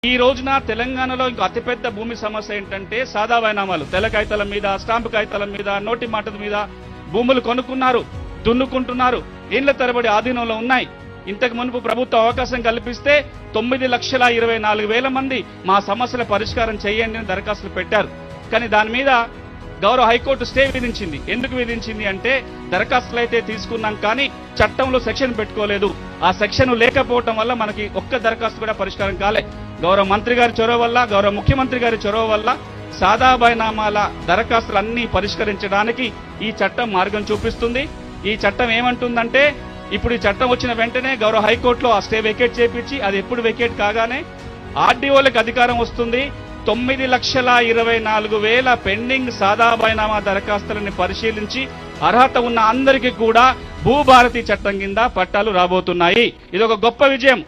ఈ రోజున తెలంగాణలో ఇంకో అతిపెద్ద భూమి సమస్య ఏంటంటే సాదా బైనామాలు. తెల్ల కాగితాల మీద, స్టాంపు కాగితాల మీద, నోటి మాటల మీద భూములు కొనుక్కున్నారు, దున్నుకుంటున్నారు, ఏళ్ల తరబడి ఆధీనంలో ఉన్నాయి. ఇంతకు మునుపు ప్రభుత్వం అవకాశం కల్పిస్తే 9,24,000 మంది మా సమస్యల పరిష్కారం చేయండి అని దరఖాస్తులు పెట్టారు. కానీ దాని మీద గౌరవ హైకోర్టు స్టే విధించింది. ఎందుకు విధించింది అంటే దరఖాస్తులు అయితే తీసుకున్నాం కానీ చట్టంలో సెక్షన్ పెట్టుకోలేదు. ఆ సెక్షన్ లేకపోవటం వల్ల మనకి ఒక్క దరఖాస్తు కూడా పరిష్కారం కాలే. గౌరవ మంత్రి గారి చొరవ వల్ల, గౌరవ ముఖ్యమంత్రి గారి చొరవ వల్ల సాదా బైనామాల దరఖాస్తులన్నీ పరిష్కరించడానికి ఈ చట్టం మార్గం చూపిస్తుంది. ఈ చట్టం ఏమంటుందంటే ఇప్పుడు ఈ చట్టం వచ్చిన వెంటనే గౌరవ హైకోర్టులో ఆ స్టే వెకేట్ చేపించి అది ఎప్పుడు వెకేట్ కాగానే ఆర్డీఓలకు అధికారం వస్తుంది. 9,24,000 పెండింగ్ సాదా బైనామా దరఖాస్తులను పరిశీలించి అర్హత ఉన్న అందరికీ కూడా భూభారతి చట్టం కింద పట్టాలు రాబోతున్నాయి. ఇది ఒక గొప్ప విజయం.